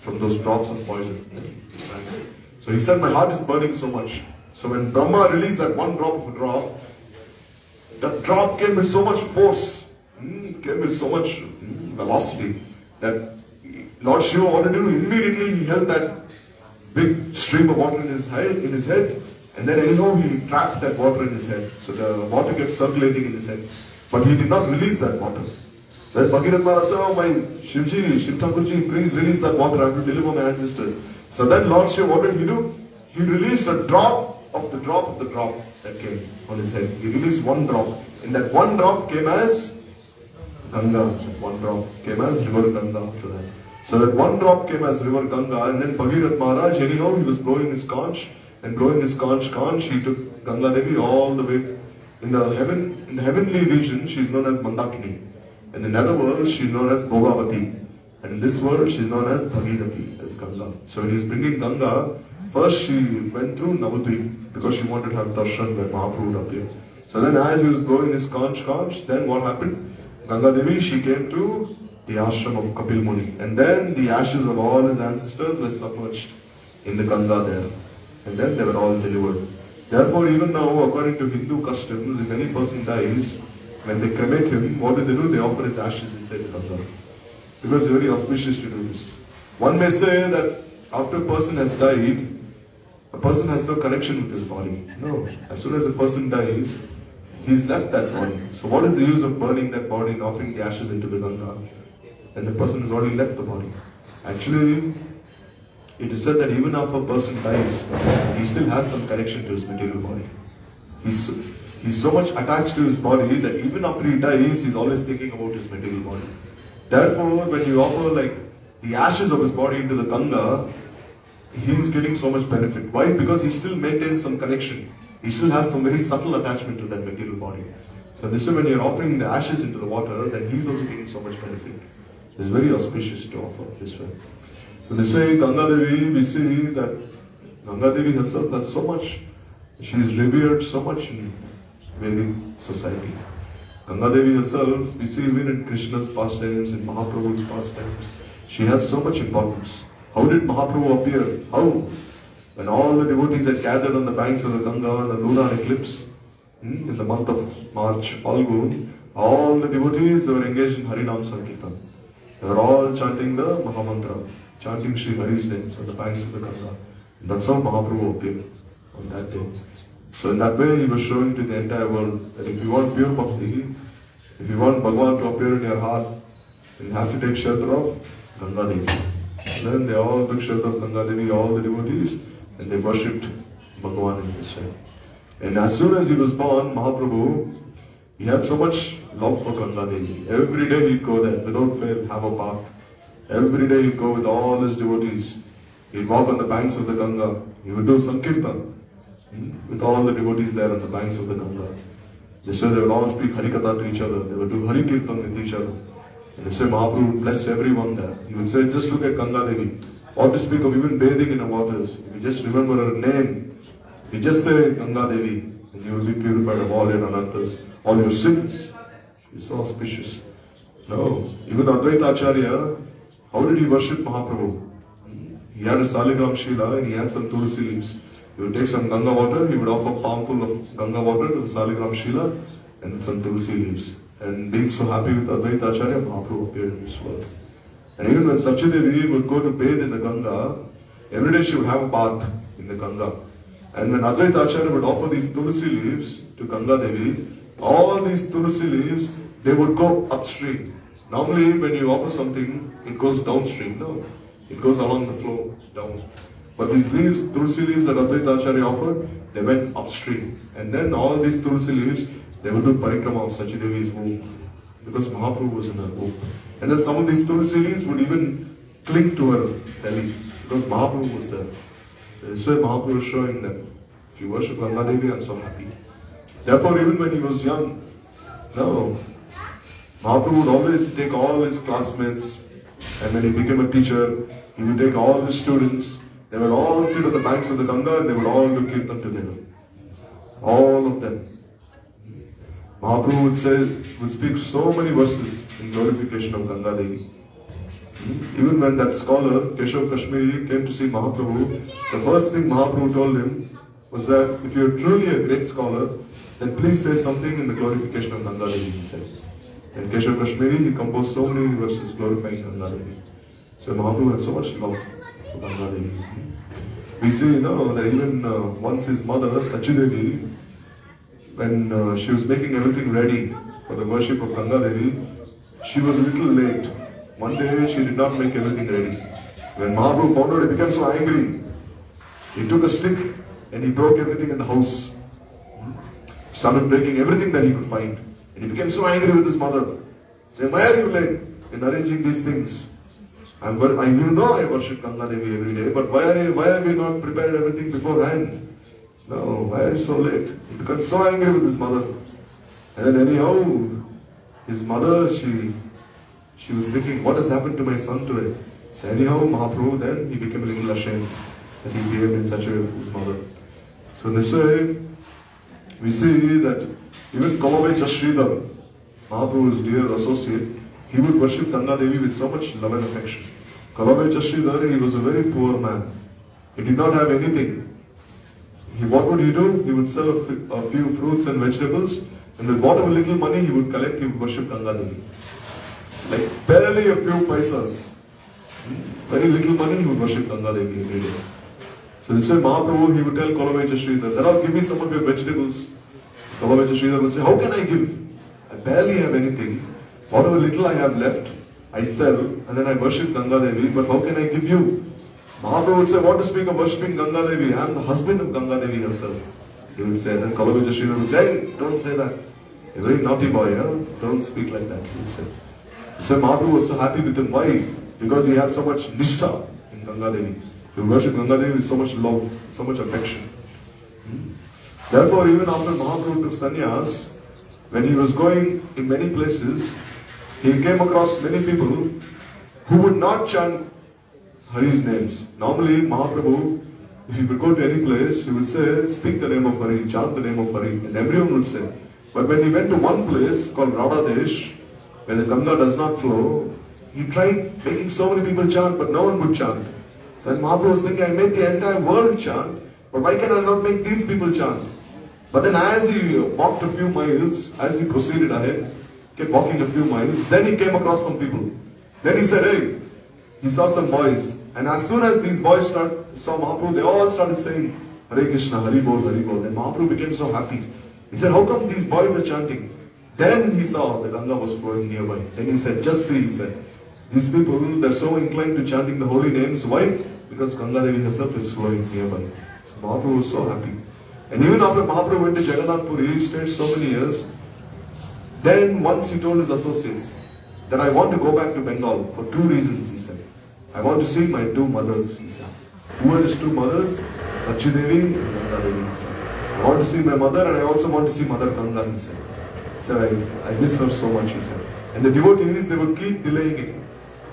From those drops of poison. So he said, my heart is burning so much. So when Brahma released that one drop of a drop, that drop came with so much force, came with so much velocity, that Lord Shiva wanted to do, immediately he held that big stream of water in his head, and then anyhow he trapped that water in his head. So the water kept circulating in his head. But he did not release that water. So Bhagirath Maharaj said, oh my Shivji, Shiv Thakurji, please release that water, I have to deliver my ancestors. So then Lord Shiva, what did he do? He released a drop of the drop that came on his head. He released one drop. And that one drop came as Ganga. That one drop came as river Ganga after that. So that one drop came as river Ganga, and then Bhagirath Maharaj, anyhow, he was blowing his conch, and blowing his conch, he took Ganga Devi all the way in the heavenly region. She is known as Mandakini. In the netherworld, she is known as Bhogavati. And in this world, she is known as Bhagirathi, as Ganga. So when he was bringing Ganga, first she went through Navadvip because she wanted to have darshan where Mahaprabhu would appear. So then as he was blowing his conch, then what happened? Ganga Devi, she came to the ashram of Kapil Muni. And then the ashes of all his ancestors were submerged in the Ganga there. And then they were all delivered. Therefore, even now, according to Hindu customs, if any person dies, when they cremate him, what do? They offer his ashes inside the Ganga. Because it's very auspicious to do this. One may say that after a person has died, a person has no connection with his body. No. As soon as a person dies, he's left that body. So what is the use of burning that body and offering the ashes into the Ganga? And the person has already left the body. Actually, it is said that even after a person dies, he still has some connection to his material body. He's so much attached to his body that even after he dies, he's always thinking about his material body. Therefore, when you offer like the ashes of his body into the Ganga, he's getting so much benefit. Why? Because he still maintains some connection. He still has some very subtle attachment to that material body. So this way, when you're offering the ashes into the water, then he's also getting so much benefit. It's very auspicious to offer this way. So this way, Ganga Devi, we see that Ganga Devi herself has so much, she is revered so much in Vedic society. Ganga Devi herself, we see even in Krishna's pastimes, in Mahaprabhu's pastimes, she has so much importance. How did Mahaprabhu appear? How? When all the devotees had gathered on the banks of the Ganga on a lunar eclipse, in the month of March, Falgun, all the devotees were engaged in Harinam Sankirtan. They were all chanting the Mahamantra, chanting Sri Hari's names on the banks of the Ganga. That's how Mahaprabhu appeared on that day. So in that way, he was showing to the entire world that if you want pure bhakti, if you want Bhagavan to appear in your heart, then you have to take shelter of Ganga Devi. And then they all took shelter of Ganga Devi, all the devotees, and they worshipped Bhagavan in this way. And as soon as he was born, Mahaprabhu, he had so much love for Ganga Devi. Every day he'd go there without fail, have a bath. Every day he'd go with all his devotees. He'd walk on the banks of the Ganga. He would do Sankirtan with all the devotees there on the banks of the Ganga. They said they would all speak Harikatha to each other. They would do Harikirtan with each other. And they say Mahaprabhu would bless everyone there. He would say, just look at Ganga Devi. Or to speak of even bathing in the waters. If you just remember her name, if you just say Ganga Devi, then you will be purified of all your anarthas, all your sins. It's so auspicious. No. Even Advaita Acharya, how did he worship Mahaprabhu? He had a Saligram Shila and he had some Tulsi leaves. He would take some Ganga water, he would offer a palmful of Ganga water to the Saligram Shila and with some Tulsi leaves. And being so happy with Advaita Acharya, Mahaprabhu appeared in this world. And even when Sachidevi would go to bathe in the Ganga, every day she would have a bath in the Ganga. And when Advaita Acharya would offer these Tulsi leaves to Ganga Devi, all these Tulsi leaves, they would go upstream. Normally when you offer something, it goes downstream. No, it goes along the flow, down. But these leaves, Tulsi leaves that Advaita Acharya offered, they went upstream. And then all these Tulsi leaves, they would do parikrama of Sachidevi's womb. Because Mahaprabhu was in her womb. And then some of these Tulsi leaves would even cling to her belly. Because Mahaprabhu was there. That's why Mahaprabhu was showing that if you worship Ganga Devi, I'm so happy. Therefore, even when he was young, Mahaprabhu would always take all his classmates, and when he became a teacher, he would take all his students. They would all sit on the banks of the Ganga and they would all do kirtan together. All of them. Mahaprabhu would speak so many verses in glorification of Ganga Devi. Even when that scholar, Keshav Kashmiri, came to see Mahaprabhu, the first thing Mahaprabhu told him was that if you're truly a great scholar, then please say something in the glorification of Ganga Devi, he said. And Keshav Kashmiri, he composed so many verses glorifying Ganga Devi. So Mahaprabhu had so much love for Ganga Devi. We see, that even once his mother, Sachidevi, when she was making everything ready for the worship of Ganga Devi, she was a little late. One day she did not make everything ready. When Mahaprabhu found out, he became so angry. He took a stick and he broke everything in the house. He started breaking everything that he could find. And he became so angry with his mother. Saying, why are you late in arranging these things? I worship Ganga Devi every day, but why have you not prepared everything beforehand? No, why are you so late? He became so angry with his mother. And then anyhow, his mother, she was thinking, what has happened to my son today? So anyhow, Mahaprabhu, then he became a little ashamed that he behaved in such a way with his mother. So in this way, we see that even Kamabai Sridhar, Mahaprabhu's dear associate, he would worship Ganga Devi with so much love and affection. Kamabai Sridhar, he was a very poor man. He did not have anything. What would he do? He would sell a few fruits and vegetables, and with whatever little money he would collect, he would worship Ganga Devi. Like barely a few paisas. Very little money, he would worship Ganga Devi every day. So this way Mahaprabhu, he would tell Kalavecha Sridhar, give me some of your vegetables. Kalavecha Sridhar would say, how can I give? I barely have anything. Whatever little I have left, I sell, and then I worship Ganga Devi, but how can I give you? Mahaprabhu would say, what to speak of worshipping Ganga Devi? I am the husband of Ganga Devi herself. He would say, then Kalavecha Sridhar would say, hey, don't say that. You're a very naughty boy, don't speak like that, he would say. So Mahaprabhu was so happy with him. Why? Because he had so much nishtha in Ganga Devi. He worshipped Ganga Devi with so much love, so much affection. Therefore, even after Mahaprabhu took sannyas, when he was going in many places, he came across many people who would not chant Hari's names. Normally, Mahaprabhu, if he would go to any place, he would say, speak the name of Hari, chant the name of Hari, and everyone would say. But when he went to one place called Radhadesh, where the Ganga does not flow, he tried making so many people chant, but no one would chant. So Mahaprabhu was thinking, I made the entire world chant, but why can I not make these people chant? But then as he walked a few miles, as he proceeded ahead, kept walking a few miles, then he came across some people. Then he said, hey, he saw some boys. And as soon as these boys saw Mahaprabhu, they all started saying, Hare Krishna, Hari Bol, Hari Bol. And Mahaprabhu became so happy. He said, how come these boys are chanting? Then he saw the Ganga was flowing nearby. Then he said, just see, he said, these people, they're so inclined to chanting the holy names. Why? Because Ganga Devi herself is flowing nearby. So Mahaprabhu was so happy. And even after Mahaprabhu went to Jagannath Puri, he stayed so many years. Then once he told his associates that I want to go back to Bengal for two reasons, he said. I want to see my two mothers, he said. Who are his two mothers? Sachi Devi and Ganga Devi, he said. I want to see my mother and I also want to see Mother Ganga, he said. He said, I miss her so much, he said. And the devotees, they would keep delaying it.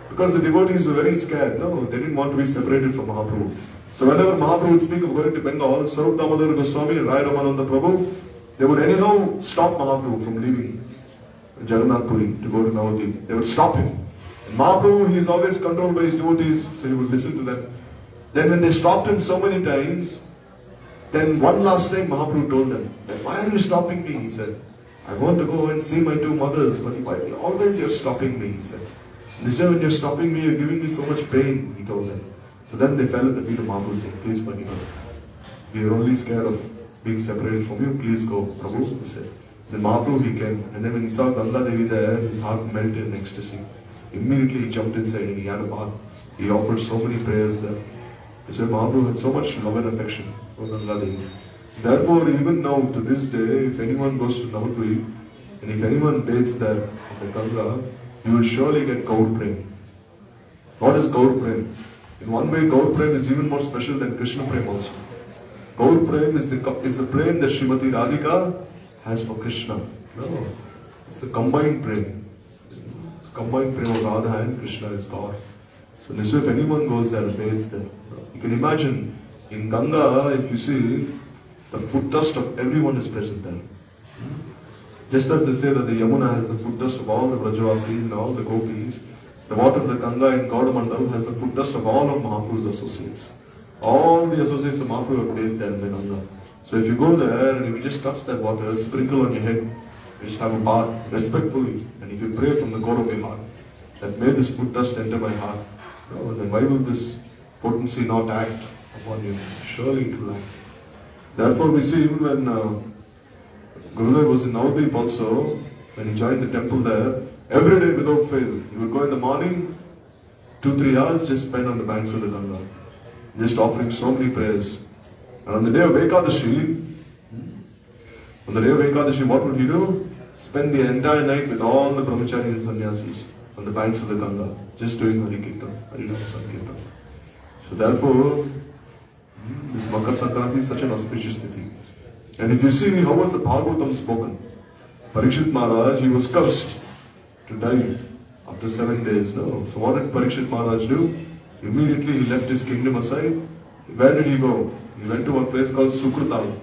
Because the devotees were very scared. No, they didn't want to be separated from Mahaprabhu. So whenever Mahaprabhu would speak of going to Bengal, Sarup Damodar Goswami and Rai Ramananda Prabhu, they would anyhow stop Mahaprabhu from leaving Jagannath Puri to go to Navadvip. They would stop him. And Mahaprabhu, he is always controlled by his devotees, so he would listen to them. Then when they stopped him so many times, then one last time Mahaprabhu told them, why are you stopping me? He said, I want to go and see my two mothers, but why always you're stopping me? He said. This time when you're stopping me, you're giving me so much pain, he told them. So then they fell at the feet of Mahaprabhu saying, please forgive us. We are only scared of being separated from you, please go, Prabhu, he said. Then Mahaprabhu, he came, and then when he saw Ganga Devi there, his heart melted in ecstasy. Immediately he jumped inside and he had a bath. He offered so many prayers there. He said Mahaprabhu had so much love and affection for Ganga Devi. Therefore, even now, to this day, if anyone goes to Navadvip, and if anyone bathes there on the Ganga, you will surely get Gaur Prem. What is Gaur Prem? In one way, Gaur Prem is even more special than Krishna Prem also. Gaur Prem is the prem that Srimati Radhika has for Krishna. No, it's a combined prem. It's a combined prem of Radha and Krishna is God. So this way, if anyone goes there and bathes there, you can imagine in Ganga, if you see, the foot dust of everyone is present there. Just as they say that the Yamuna has the foot dust of all the Vrajavasis and all the Gopis, the water of the Ganga in Gaudamandal has the foot dust of all of Mahaprabhu's associates. All the associates of Mahaprabhu have bathed there in the Ganga. So if you go there and if you just touch that water, sprinkle on your head, you just have a bath respectfully, and if you pray from the core of your heart, that may this foot dust enter my heart, then why will this potency not act upon you? Surely it will act. Therefore we see even when Gurudev was in Navadvip also, when he joined the temple there, every day without fail, he would go in the morning, 2-3 hours just spend on the banks of the Ganga, just offering so many prayers. And on the day of Ekadashi, what would he do? Spend the entire night with all the brahmacharis and sannyasis on the banks of the Ganga, just doing Hari Kirtan, Hari Nam Sankirtan. So therefore, this Makar Sankranti is such an auspicious tithi. And if you see how was the Bhagavatam spoken, Parikshit Maharaj, he was cursed to die after 7 days. No. So what did Parikshit Maharaj do? Immediately he left his kingdom aside. Where did he go? He went to a place called Sukrutal.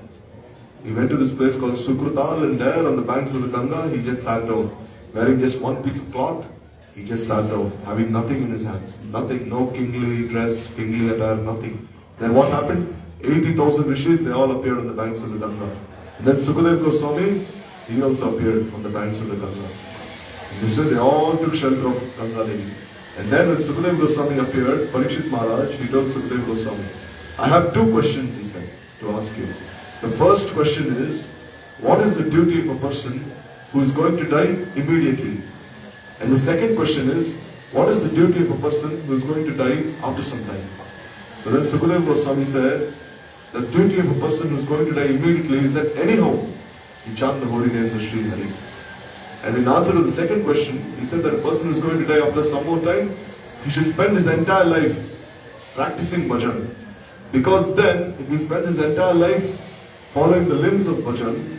He went to this place called Sukrutal, and there on the banks of the Ganga, he just sat down. Wearing just one piece of cloth, he just sat down, having nothing in his hands. Nothing, no kingly dress, kingly attire, nothing. Then what happened? 80,000 rishis, they all appeared on the banks of the Ganga. And then Sukadev Goswami, he also appeared on the banks of the Ganga. And this way they all took shelter of Ganga Devi. And then when Sukadev Goswami appeared, Parikshit Maharaj, he told Sukadev Goswami, I have 2 questions, he said, to ask you. The first question is, what is the duty of a person who is going to die immediately? And the second question is, what is the duty of a person who is going to die after some time? So then Sukadev Goswami said, the duty of a person who is going to die immediately is that anyhow, you chant the holy names of Sri Hari. And in answer to the second question, he said that a person who is going to die after some more time, he should spend his entire life practicing bhajan. Because then, if he spends his entire life following the limbs of bhajan,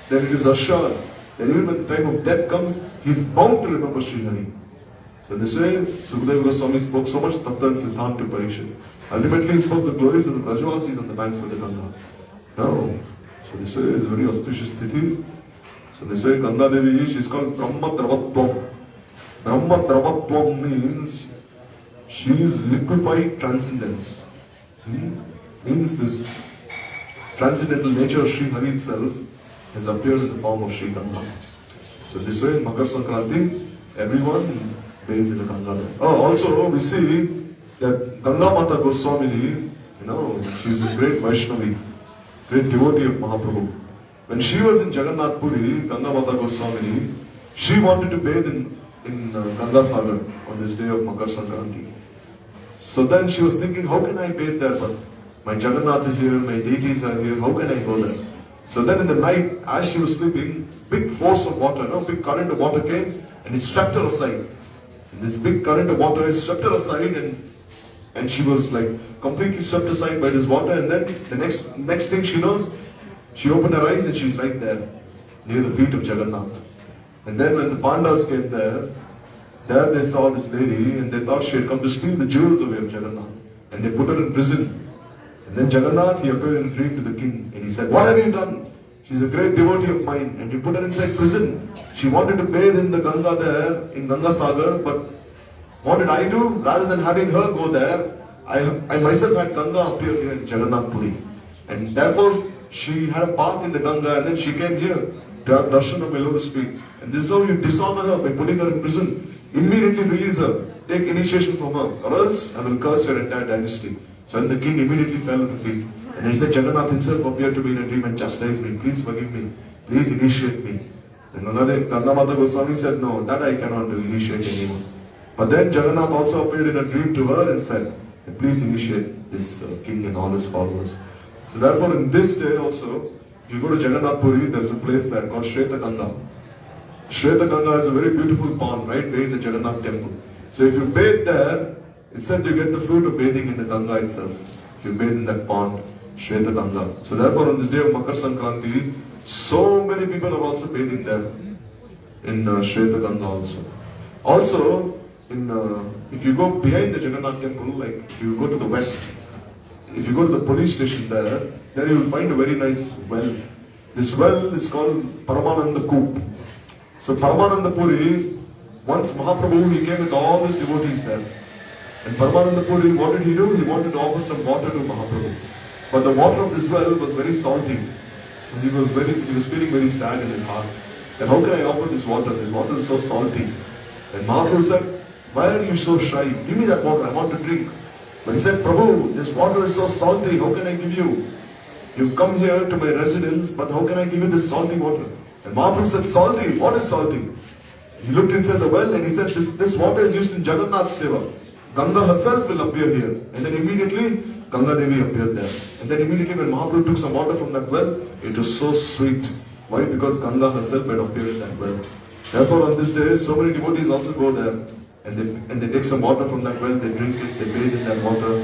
then it is assured that even when the time of death comes, he is bound to remember Sri Hari. So this way, Sukadeva Goswami spoke so much Tattva and Siddhanta to Parikshit. Ultimately, he spoke the glories of the Vrajavasis on the banks of the Ganga. No. So this way is a very auspicious tithi. So this way Ganga Devi, she is called Brahma Dravatvam. Brahma Dravatvam means she is liquefied transcendence. Means this transcendental nature of Sri Hari itself has appeared in the form of Sri Ganga. So this way in Makar Sankranti, everyone bathes in the Ganga there. Oh, also we see that Ganga Mata Goswamini, she is this great Vaishnavi, great devotee of Mahaprabhu. When she was in Jagannath Puri, Ganga Mata Goswamini, she wanted to bathe in Ganga Sagar on this day of Makar Sankranti. So then she was thinking, how can I bathe there? But my Jagannath is here, my deities are here, how can I go there? So then in the night, as she was sleeping, big force of water, big current of water came and it swept her aside. And this big current of water swept her aside and she was like completely swept aside by this water, and then the next thing she knows, she opened her eyes and she's right there, near the feet of Jagannath. And then when the Pandavas came there they saw this lady and they thought she had come to steal the jewels away of Jagannath. And they put her in prison. And then Jagannath, he appeared in a dream to the king and he said, what have you done? She's a great devotee of mine. And he put her inside prison. She wanted to bathe in the Ganga there, in Ganga Sagar, but what did I do? Rather than having her go there, I myself had Ganga appear here in Jagannath Puri. And therefore, she had a bath in the Ganga and then she came here to have darshan of my lotus feet. And this is how you dishonor her by putting her in prison. Immediately release her. Take initiation from her. Or else I will curse your entire dynasty. So then the king immediately fell at the feet. And he said, Jagannath himself appeared to me in a dream and chastised me. Please forgive me. Please initiate me. And Ganga Mata Goswami said, no, that I cannot do, initiate anyone. But then Jagannath also appeared in a dream to her and said, please initiate this king and all his followers. So therefore in this day also, if you go to Jagannath Puri, there is a place there called Sritakanda. Sritakanda is a very beautiful pond, right, made in the Jagannath temple. So if you bathe there, it said you get the fruit of bathing in the Ganga itself. If you bathe in that pond, Sritakanda. So therefore on this day of Makar Sankranti, so many people are also bathing there in Sritakanda also. Also, if you go behind the Jagannath temple, like if you go to the west, if you go to the police station there you will find a very nice well. This well is called Paramananda Koop. So Paramananda Puri, once Mahaprabhu, he came with all his devotees there. And Paramananda Puri, what did he do? He wanted to offer some water to Mahaprabhu. But the water of this well was very salty. And he was feeling very sad in his heart. And how can I offer this water? This water is so salty. And Mahaprabhu said, why are you so shy? Give me that water, I want to drink. But he said, Prabhu, this water is so salty, how can I give you? You've come here to my residence, but how can I give you this salty water? And Mahaprabhu said, salty, what is salty? He looked inside the well and he said, this water is used in Jagannath's Seva. Ganga herself will appear here. And then immediately, Ganga Devi appeared there. And then immediately when Mahaprabhu took some water from that well, it was so sweet. Why? Because Ganga herself had appeared in that well. Therefore on this day, so many devotees also go there. And they take some water from that well, they drink it, they bathe in that water,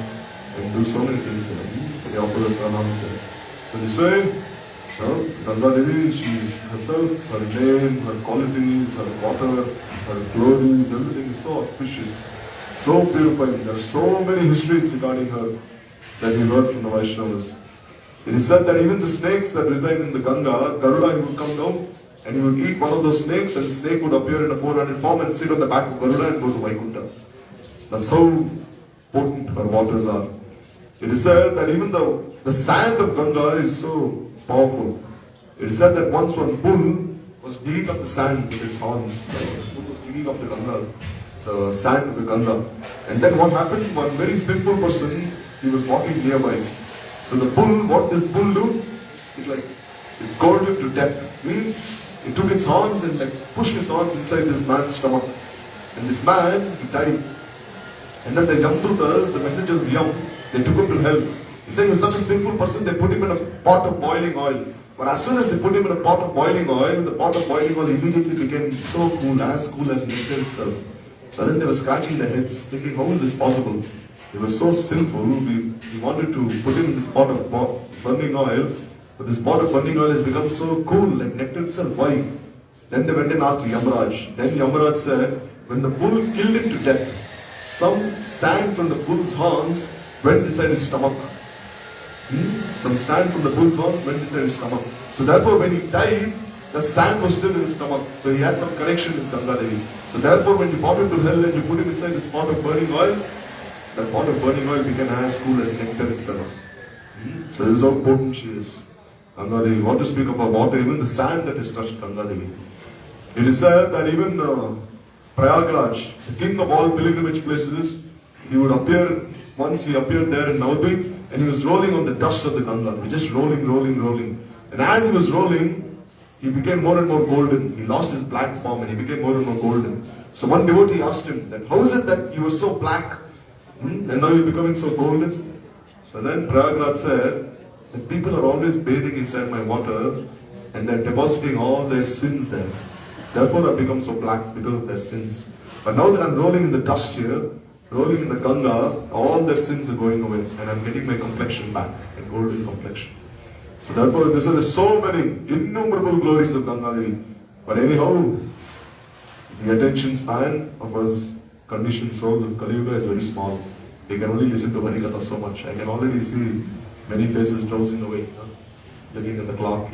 and do so many things there. They offer the pranams there. So this way, Ganga Devi, she's herself, her name, her qualities, her water, her glories, everything is so auspicious, so purifying. There are so many histories regarding her that we heard from the Vaishnavas. It is said that even the snakes that reside in the Ganga, Garuda, he would come down and he would eat one of those snakes, and the snake would appear in a 400 form and sit on the back of Garuda and go to Vaikuntha. That's how potent her waters are. It is said that even the sand of Ganga is so powerful. It is said that once one bull was digging up the sand with its horns. The bull was digging up the Ganga, the sand of the Ganga. And then what happened? One very simple person, he was walking nearby. So the bull, what this bull do? It gored him to death. Means it took its horns and pushed its horns inside this man's stomach. And this man, he died. And then the Yamdutas, the messengers of Yam, they took him to hell. He said he was such a sinful person, they put him in a pot of boiling oil. But as soon as they put him in a pot of boiling oil, the pot of boiling oil immediately became so cool as nectar itself. So then they were scratching their heads, thinking, how is this possible? He was so sinful, we wanted to put him in this pot of burning oil, but this pot of burning oil has become so cool, like nectar itself. Why? Then they went and asked Yamaraj. Then Yamaraj said, when the bull killed him to death, some sand from the bull's horns went inside his stomach. Some sand from the bull's horns went inside his stomach. So therefore when he died, the sand was still in his stomach. So he had some connection with Ganga Devi. So therefore when you brought him to hell and you put him inside this pot of burning oil, that pot of burning oil became as cool as nectar itself. So this is how potent she is. Ganga Devi. What to speak of her water, even the sand that has touched Ganga Devi. It is said that even Prayagraj, the king of all pilgrimage places, he would appear, once he appeared there in Navadvip, and he was rolling on the dust of the Ganga. He was just rolling, rolling, rolling. And as he was rolling, he became more and more golden. He lost his black form and he became more and more golden. So one devotee asked him that, how is it that you were so black and now you're becoming so golden? So then Prayagraj said that people are always bathing inside my water and they're depositing all their sins there. Therefore I've become so black because of their sins. But now that I'm rolling in the dust here, rolling in the Ganga, all their sins are going away and I'm getting my complexion back, a golden complexion. So therefore there's so many innumerable glories of Ganga Devi. But anyhow, the attention span of us conditioned souls of Kali Yuga is very small. We can only listen to Harikatha so much. I can already see many faces drowsing away, looking at the clock,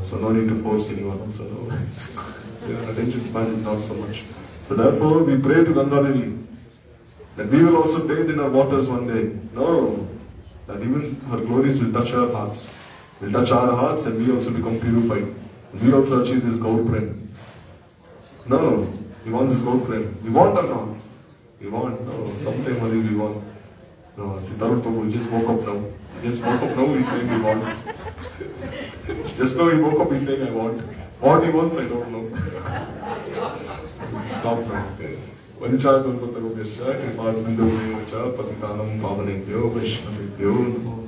so no need to force anyone also. No? Attention span is not so much. So therefore we pray to Ganga Devi that we will also bathe in our waters one day. No, that even her glories will touch our hearts. Will touch our hearts and we also become purified. We also achieve this Gaur Prem. No, we want this Gaur Prem. We want or not? We want. No, sometime only we want. No, see, Tarun Prabhu, we just woke up now. We just woke up now, he's saying he wants. Just now he woke up, he's saying I want. What he wants, I don't know. Stop now, okay. Vancha Gurvataro Vyasya Kripa Sindhu Devacha Patitanam Pavanebhyo Vaishnavebhyo Namo